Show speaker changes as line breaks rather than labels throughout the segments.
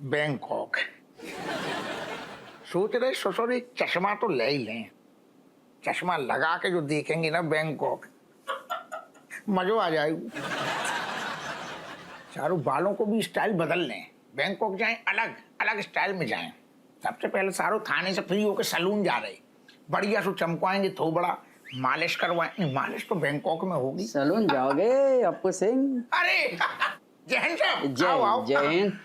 Bangkok सोच रहे ससुर एक चश्मा तो ले ही लें। चश्मा लगा के जो देखेंगे ना बैंकॉक, मजो आ जाएगा। चारों बालों को भी स्टाइल बदल लें, बैंकॉक जाएं, अलग अलग स्टाइल में जाएं। सबसे पहले सारों थाने से फ्री होकर सैलून जा रहे, बढ़िया सो चमकवाएंगे, थो बड़ा मालिश करवाएं। मालिश तो बैंकॉक में होगी।
सैलून जाओगे अपू सिंह?
अरे जय हिंद साहब,
जय
आओ आओ।
जय हिंद।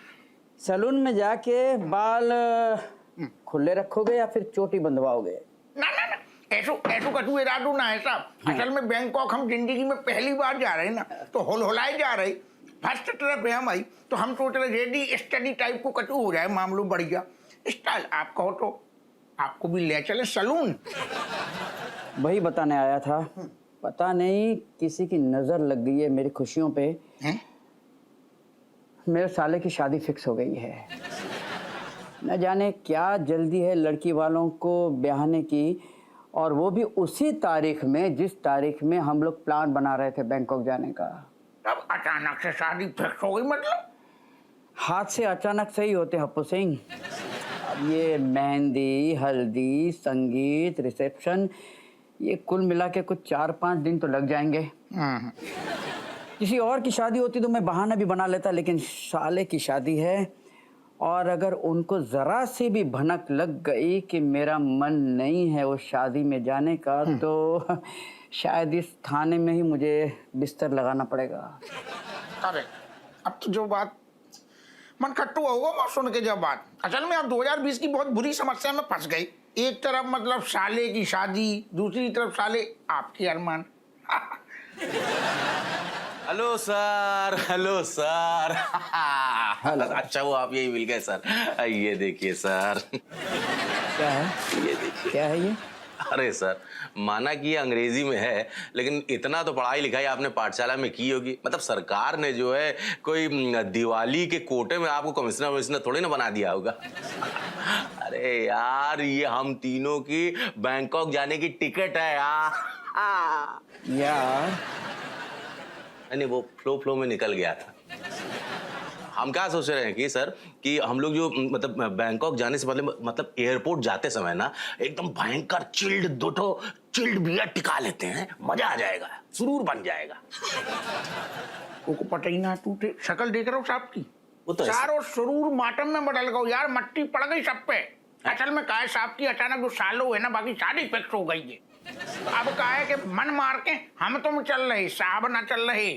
सैलून में जाके बाल खुले रखोगे या फिर चोटी बंधवाओगे?
ना ना ना, ऐसो ऐसो कटु इरादू ना है साहब। असल में बैंकॉक हम जिंदगी में पहली बार जा रहे हैं ना, तो होलाए जा रहे, फर्स्ट ट्रिप है हमारी, तो हम सोच रहे रेडी स्टडी टाइप को कटु हो जाए, मामलों बढ़िया स्टाइल। आप कहो तो आपको भी ले चले सैलून।
वही बताने आया था। पता नहीं किसी की नजर लग गई है मेरी खुशियों पे।
हैं?
मेरे साले की शादी फिक्स हो गई है। न जाने क्या जल्दी है लड़की वालों को ब्याहने की, और वो भी उसी तारीख में जिस तारीख में हम लोग प्लान बना रहे थे बैंकॉक जाने का।
तब अचानक से शादी फिक्स हो गई मतलब?
हाथ से अचानक से ही होते हप्पू सिंह। अब ये मेहंदी, हल्दी, संगीत, रिसेप्शन, ये कुल मिला के कुछ 4-5 दिन तो लग जाएंगे। किसी और की शादी होती तो मैं बहाना भी बना लेता, लेकिन साले की शादी है, और अगर उनको जरा सी भी भनक लग गई कि मेरा मन नहीं है उस शादी में जाने का, तो शायद इस थाने में ही मुझे बिस्तर लगाना पड़ेगा।
अरे अब तो जो बात मन खट्टू होगा मैं सुन के, जब बात असल में आप 2020 की बहुत बुरी समस्या में फंस गई। एक तरफ मतलब साले की शादी, दूसरी तरफ साले आपके अरमान।
Hello sir, hello sir. अच्छा वो आप यही मिल गए सर। ये देखिए सर।
क्या है?
ये देखिए।
क्या है ये?
अरे सर, माना कि ये अंग्रेजी में है, लेकिन इतना तो पढ़ाई लिखाई आपने पाठशाला में की होगी। मतलब सरकार ने जो है कोई दिवाली के कोटे में आपको कमिश्नर वमिश्नर थोड़ी ना बना दिया होगा। अरे यार, ये हम तीनों की बैंकॉक जाने की टिकट है
यार
नहीं, वो फ्लो में निकल गया था। हम क्या सोच रहे हैं कि सर कि हम लोग जो मतलब बैंकॉक जाने से पहले मतलब एयरपोर्ट जाते समय ना एकदम भयंकर चिल्ड बियर टिका लेते हैं, मजा आ जाएगा, सुरूर बन जाएगा।
को पता ही ना टूटे, शक्ल देख रहा हूँ साहब की,
वो तो
चारों सुरूर मातम में बदल गए यार, मट्टी पड़ गई सब पे। असल में कहा है साहब की अचानक जो सालों है ना, बाकी शादी फिक्स हो गई है। अब कहा है कि मन मार के हम तुम चल रहे, साहब ना चल रहे।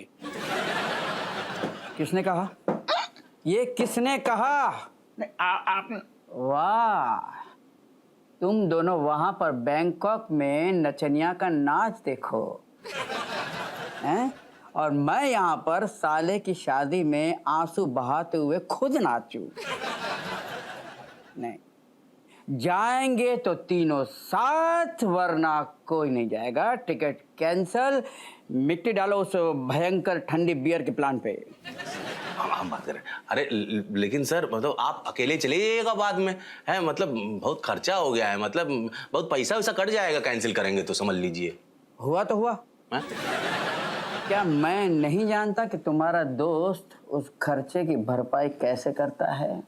किसने कहा? ये किसने कहा?
आपने?
वाह, तुम दोनों वहां पर बैंकॉक में नचनिया का नाच देखो हैं, और मैं यहाँ पर साले की शादी में आंसू बहाते हुए खुद नाचूं। नहीं, जाएंगे तो तीनों साथ, वरना कोई नहीं जाएगा। Ticket cancel. मिट्टी डालो उस भयंकर ठंडी बियर के प्लान पे।
हम बात करें। अरे लेकिन सर मतलब आप अकेले चले जाइएगा बाद में, है मतलब बहुत खर्चा हो गया है, मतलब बहुत पैसा वैसा कट जाएगा कैंसिल करेंगे तो, समझ लीजिए।
हुआ तो हुआ
है?
क्या मैं नहीं जानता कि तुम्हारा दोस्त उस खर्चे की भरपाई कैसे करता है?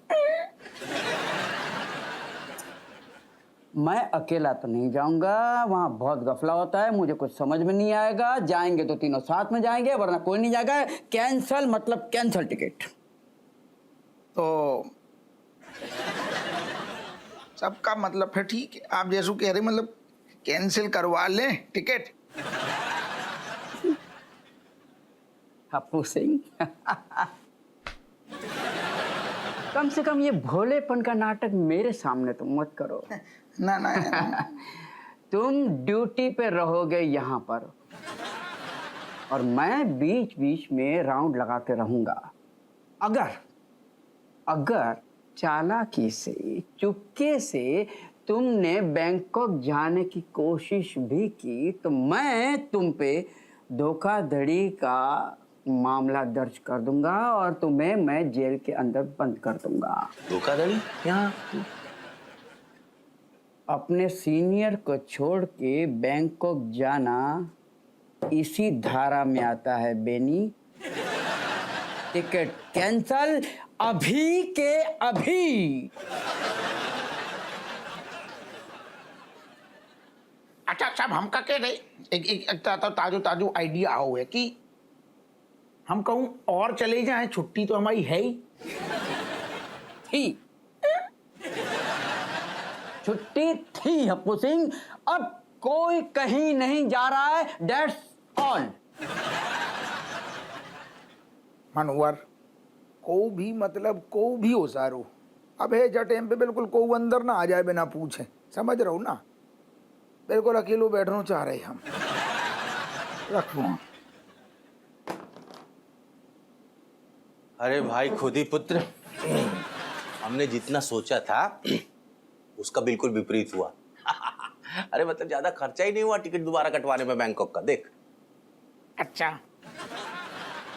मैं अकेला तो नहीं जाऊंगा, वहां बहुत गफला होता है, मुझे कुछ समझ में नहीं आएगा। जाएंगे तो तीनों साथ में जाएंगे, वरना कोई नहीं जाएगा। कैंसल मतलब कैंसल टिकट।
तो सबका मतलब फिर ठीक है, आप जैसू कह रहे मतलब कैंसिल करवा लें टिकट।
हप्पू सिंह कम से कम ये भोलेपन का नाटक मेरे सामने तो मत करो।
ना ना
तुम ड्यूटी पे रहोगे यहाँ पर, और मैं बीच बीच में राउंड लगाते रहूंगा। अगर चालाकी से, चुपके से तुमने बैंकॉक जाने की कोशिश भी की, तो मैं तुम पे धोखाधड़ी का मामला दर्ज कर दूंगा और तुम्हें मैं जेल के अंदर बंद कर दूंगा।
धोखाधड़ी? यहाँ
अपने सीनियर को छोड़ के बैंकॉक जाना इसी धारा में आता है बेनी। टिकट कैंसल अभी के अभी।
अच्छा साहब हम का कह रहे एक ताजो ताजो आइडिया आओ है कि हम कहूँ और चले जाएं, छुट्टी तो हमारी है ही।
थी छुट्टी थी हप्पू सिंह, अब कोई कहीं नहीं जा रहा है, डेट्स ऑल।
मनोवर को भी मतलब को भी हो सारो, अब है जा टाइम पे बिल्कुल को अंदर ना आ जाए बिना पूछे, समझ रहो ना, बिल्कुल अकेलो बैठना चाह रहे हम। रखो।
अरे भाई खुद ही पुत्र, हमने जितना सोचा था उसका बिल्कुल विपरीत हुआ। अरे मतलब ज्यादा खर्चा ही नहीं हुआ टिकट दोबारा कटवाने में बैंकॉक का, देख।
अच्छा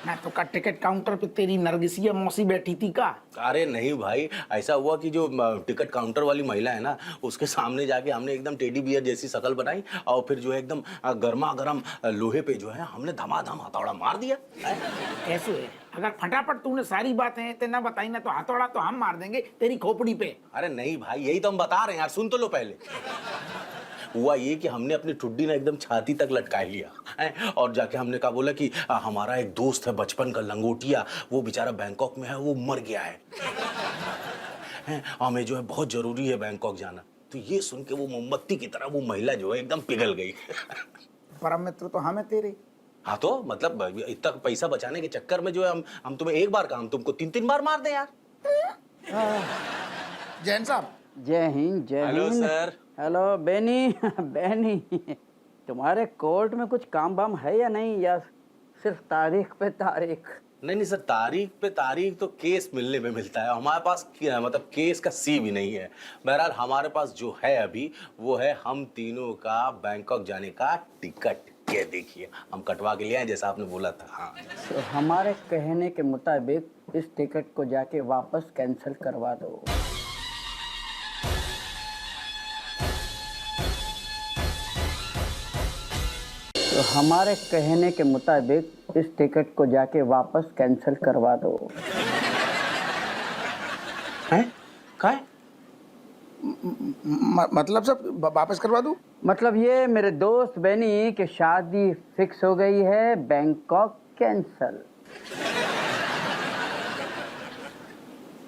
मैं तो का टिकट काउंटर पे तेरी नरगिसिया मौसी बैठी थी का।
अरे नहीं भाई, ऐसा हुआ कि जो टिकट काउंटर वाली महिला है ना, उसके सामने जाके हमने एकदम टेडी बियर जैसी शकल बनाई और फिर जो है एकदम गर्मा गर्म लोहे पे जो है हमने धमाधम हथौड़ा मार दिया।
ऐसे है, अगर फटाफट तूने सारी बातें ते ना बताई ना तो हथौड़ा तो हम मार देंगे तेरी खोपड़ी पे।
अरे नहीं भाई, यही तो हम बता रहे हैं यार, सुन तो लो पहले। हुआ ये कि हमने अपनी ठुड्डी ना एकदम छाती तक लटका लिया है और जाके हमने कहा बोला कि हमारा एक दोस्त है बचपन का लंगोटिया, वो बेचारा बैंकॉक में है, वो मर गया है, हमें जो है बहुत जरूरी है बैंकॉक जाना। तो ये सुन के वो मोमबत्ती की तरह वो महिला जो है एकदम पिघल गई।
परम मित्र तो हमें तेरे।
हाँ तो मतलब इतना पैसा बचाने के चक्कर में जो है हम तुम्हें एक बार काम तुमको 3-3 बार मार दे यार।
जैन साहब
जय हिंद जय Hind.
Hello sir.
Hello Benny. Benny, तुम्हारे कोर्ट में कुछ काम वाम है या नहीं, या सिर्फ तारीख पे तारीख?
नहीं सर, तारीख पे तारीख तो केस मिलने में मिलता है, हमारे पास मतलब केस का सी भी नहीं है। बहरहाल हमारे पास जो है अभी वो है हम तीनों का बैंकॉक जाने का टिकट। ये देखिए हम कटवा के लिए आए जैसा आपने बोला था। हाँ
तो हमारे कहने के मुताबिक इस टिकट को जाके वापस कैंसिल करवा दो। तो हमारे कहने के मुताबिक इस टिकट को जाके वापस कैंसिल करवा दो।
हैं? काय?
मतलब सब वापस करवा दूं?
मतलब ये मेरे दोस्त बेनी की शादी फिक्स हो गई है, बैंकॉक कैंसल।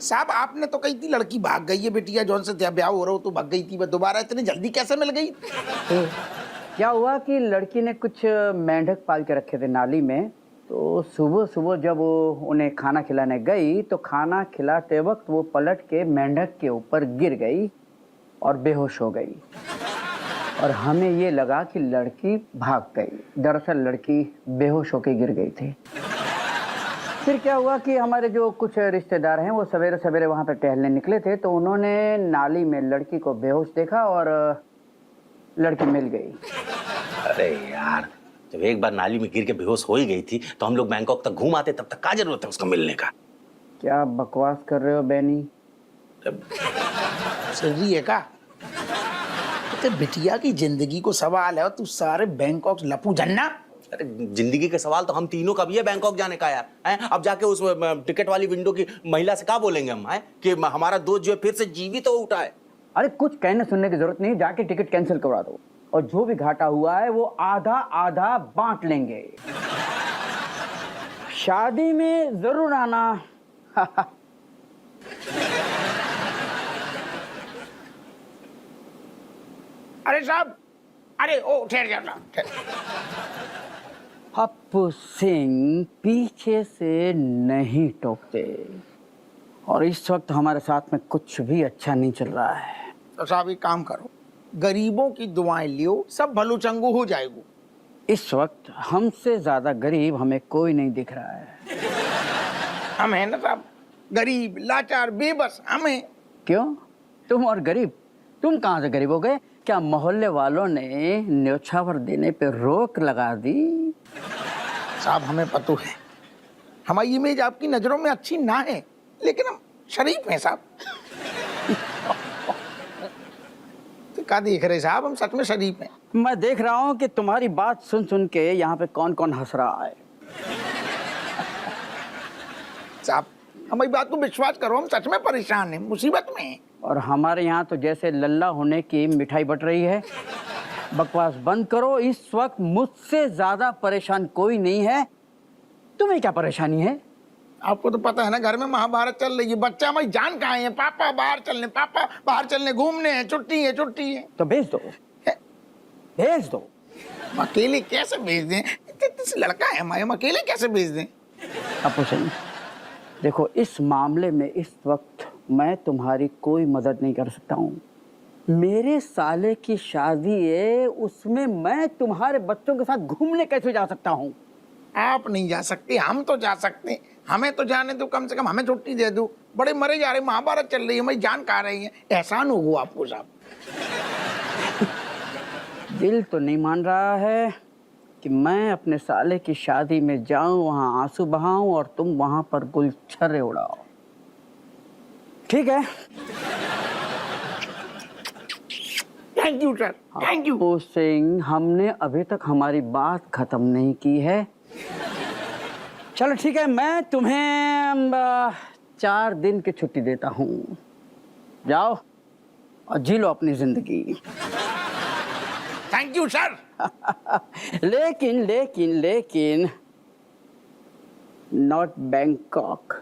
साहब आपने तो कही थी लड़की भाग गई है बेटिया, जौन से त्या ब्याह हो रहा हो तो भाग गई थी, वो दोबारा इतनी जल्दी कैसे मिल गई?
क्या हुआ कि लड़की ने कुछ मेंढक पाल के रखे थे नाली में, तो सुबह सुबह जब वो उन्हें खाना खिलाने गई तो खाना खिलाते वक्त वो पलट के मेंढक के ऊपर गिर गई और बेहोश हो गई, और हमें ये लगा कि लड़की भाग गई। दरअसल लड़की बेहोश होकर गिर गई थी। फिर क्या हुआ कि हमारे जो कुछ रिश्तेदार हैं वो सवेरे सवेरे वहाँ पे टहलने निकले थे, तो उन्होंने नाली में लड़की को बेहोश देखा और लड़की मिल गई।
अरे यार, जब एक बार नाली में गिर के बेहोश हो ही गई थी तो हम लोग बैंकॉक तक घूम आते, तब तक क्या जरूरत है उसको मिलने का?
क्या बकवास कर रहे हो बेनी?
सही है का? तो बिटिया की जिंदगी को सवाल है और तू सारे बैंकॉक लपू जन्ना।
अरे जिंदगी के सवाल तो हम तीनों का भी है बैंकॉक जाने का यार। हैं? अब जाके उस टिकट वाली विंडो की महिला से क्या बोलेंगे हम, हैं? कि हमारा दोस्त जो है फिर से जीवित हो उठा है।
अरे कुछ कहने सुनने की जरूरत नहीं, जाके टिकट कैंसिल करवा दो, और जो भी घाटा हुआ है वो आधा आधा बांट लेंगे। शादी में जरूर आना।
अरे साहब, अरे ओ ठहर जाना।
हप्पू सिंह पीछे से नहीं टोकते, और इस वक्त हमारे साथ में कुछ भी अच्छा नहीं चल रहा है।
तो साहब एक काम करो, गरीबों की दुआएं लियो, सब भलो चंगो हो जाएगो।
इस वक्त हमसे ज्यादा गरीब हमें कोई नहीं दिख रहा है।
हम हैं ना साहब, गरीब लाचार बेबस हमें।
क्यों? तुम और गरीब? तुम कहाँ से गरीब हो गए? क्या मोहल्ले वालों ने न्योछावर देने पे रोक लगा दी?
साहब हमें पता है हमारी इमेज आपकी नजरों में अच्छी ना है, लेकिन हम शरीफ हैं साहब। तो क्या देख रहे साहब, हम सच में शरीफ हैं।
मैं देख रहा हूँ कि तुम्हारी बात सुन सुन के यहाँ पे कौन कौन हंस रहा है।
साहब हमारी बात को विश्वास करो, हम सच में परेशान हैं, मुसीबत में हैं।
और हमारे यहाँ तो जैसे लल्ला होने की मिठाई बट रही है। बकवास बंद करो, इस वक्त मुझसे ज्यादा परेशान कोई नहीं है। तुम्हें क्या परेशानी है?
आपको तो पता है ना, घर में महाभारत चल रही है, बच्चा हमारी जान कहाँ है, पापा बाहर चलने घूमने हैं, छुट्टी है।
तो भेज दो, भेज दो।
हम अकेले कैसे भेज दें? इतने लड़का है हमारे, हम अकेले कैसे भेज दें?
अपू सिंह, देखो इस मामले में इस वक्त मैं तुम्हारी कोई मदद नहीं कर सकता हूँ। मेरे साले की शादी है, उसमें मैं तुम्हारे बच्चों के साथ घूमने कैसे जा सकता हूँ?
आप नहीं जा सकते, हम तो जा सकते हैं। हमें तो जाने दो, कम से कम हमें छुट्टी दे दो। बड़े मरे जा रहे, महाभारत चल रही है, हमारी जान खा रही है। एहसान हो आपको साहब।
दिल तो नहीं मान रहा है कि मैं अपने साले की शादी में जाऊं, वहां आंसू बहाऊं और तुम वहां पर गुलछर्रे उड़ाओ। ठीक है,
thank you sir, thank you.
Apu Singh, हमने अभी तक हमारी बात खत्म नहीं की है। चलो ठीक है, मैं तुम्हें 4 दिन की छुट्टी देता हूँ। जाओ और जी लो अपनी जिंदगी।
Thank you sir.
लेकिन नॉट बैंकॉक।